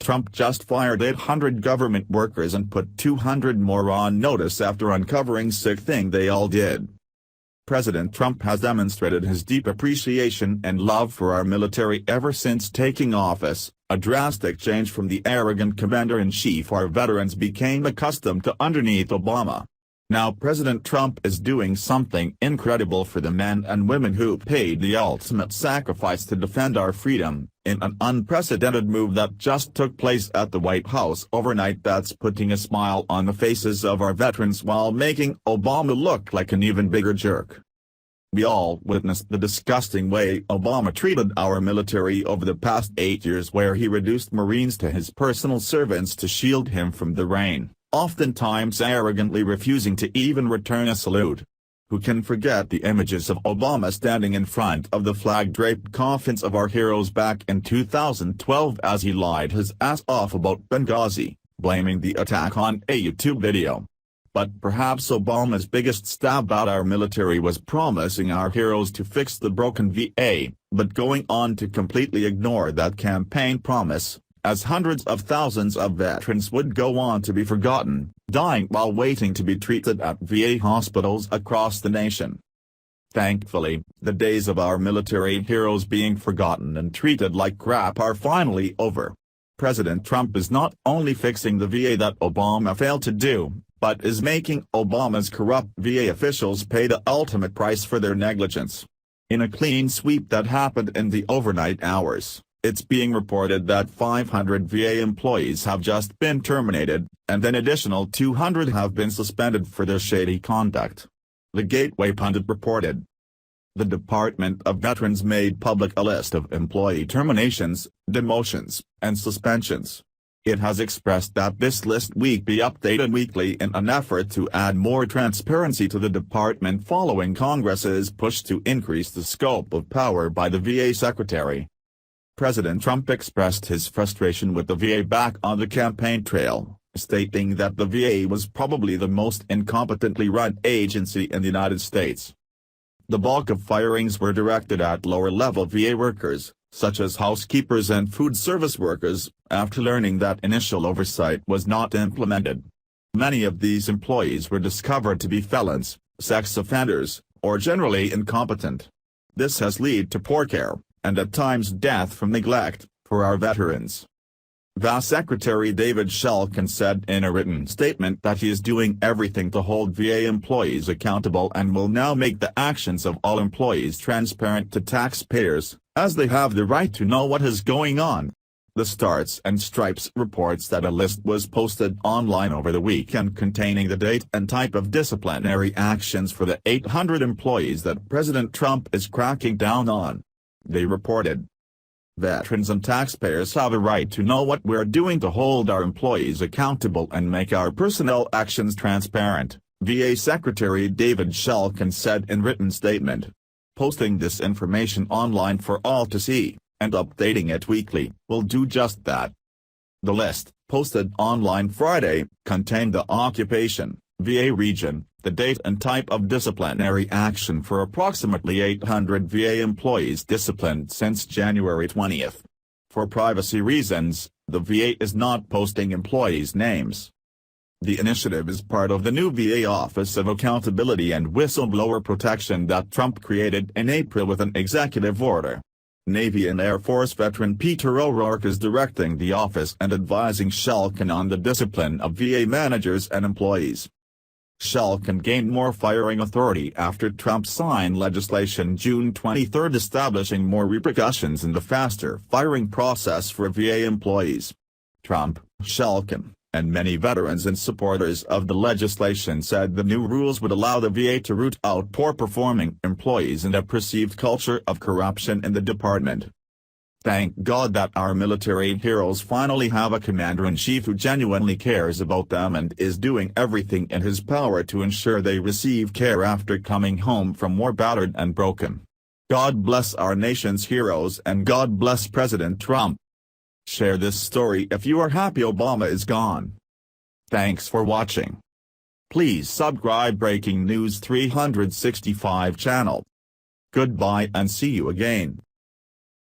Trump just fired 800 government workers and put 200 more on notice after uncovering sick thing they all did. President Trump has demonstrated his deep appreciation and love for our military ever since taking office, a drastic change from the arrogant commander-in-chief our veterans became accustomed to underneath Obama. Now President Trump is doing something incredible for the men and women who paid the ultimate sacrifice to defend our freedom, in an unprecedented move that just took place at the White House overnight that's putting a smile on the faces of our veterans while making Obama look like an even bigger jerk. We all witnessed the disgusting way Obama treated our military over the past 8 years, where he reduced Marines to his personal servants to shield him from the rain, oftentimes arrogantly refusing to even return a salute. Who can forget the images of Obama standing in front of the flag-draped coffins of our heroes back in 2012 as he lied his ass off about Benghazi, blaming the attack on a YouTube video. But perhaps Obama's biggest stab at our military was promising our heroes to fix the broken VA, but going on to completely ignore that campaign promise, as hundreds of thousands of veterans would go on to be forgotten, dying while waiting to be treated at VA hospitals across the nation. Thankfully, the days of our military heroes being forgotten and treated like crap are finally over. President Trump is not only fixing the VA that Obama failed to do, but is making Obama's corrupt VA officials pay the ultimate price for their negligence. In a clean sweep that happened in the overnight hours, it's being reported that 500 VA employees have just been terminated, and an additional 200 have been suspended for their shady conduct. The Gateway pundit reported. The Department of Veterans made public a list of employee terminations, demotions, and suspensions. It has expressed that this list be updated weekly in an effort to add more transparency to the department following Congress's push to increase the scope of power by the VA secretary. President Trump expressed his frustration with the VA back on the campaign trail, stating that the VA was probably the most incompetently run agency in the United States. The bulk of firings were directed at lower-level VA workers, such as housekeepers and food service workers, after learning that initial oversight was not implemented. Many of these employees were discovered to be felons, sex offenders, or generally incompetent. This has led to poor care, and at times death from neglect, for our veterans. VA Secretary David Shulkin said in a written statement that he is doing everything to hold VA employees accountable and will now make the actions of all employees transparent to taxpayers, as they have the right to know what is going on. The Stars and Stripes reports that a list was posted online over the weekend containing the date and type of disciplinary actions for the 800 employees that President Trump is cracking down on. They reported, "Veterans and taxpayers have a right to know what we're doing to hold our employees accountable and make our personnel actions transparent," VA Secretary David Shulkin said in written statement. Posting this information online for all to see, and updating it weekly, will do just that. The list, posted online Friday, contained the occupation, VA region, the date and type of disciplinary action for approximately 800 VA employees disciplined since January 20. For privacy reasons, the VA is not posting employees' names. The initiative is part of the new VA Office of Accountability and Whistleblower Protection that Trump created in April with an executive order. Navy and Air Force veteran Peter O'Rourke is directing the office and advising Shulkin on the discipline of VA managers and employees. Shulkin gained more firing authority after Trump signed legislation June 23 establishing more repercussions in the faster firing process for VA employees. Trump, Shulkin, and many veterans and supporters of the legislation said the new rules would allow the VA to root out poor-performing employees and a perceived culture of corruption in the department. Thank God that our military heroes finally have a commander-in-chief who genuinely cares about them and is doing everything in his power to ensure they receive care after coming home from war battered and broken. God bless our nation's heroes and God bless President Trump. Share this story if you are happy Obama is gone. Thanks for watching. Please subscribe Breaking News 365 channel. Goodbye and see you again.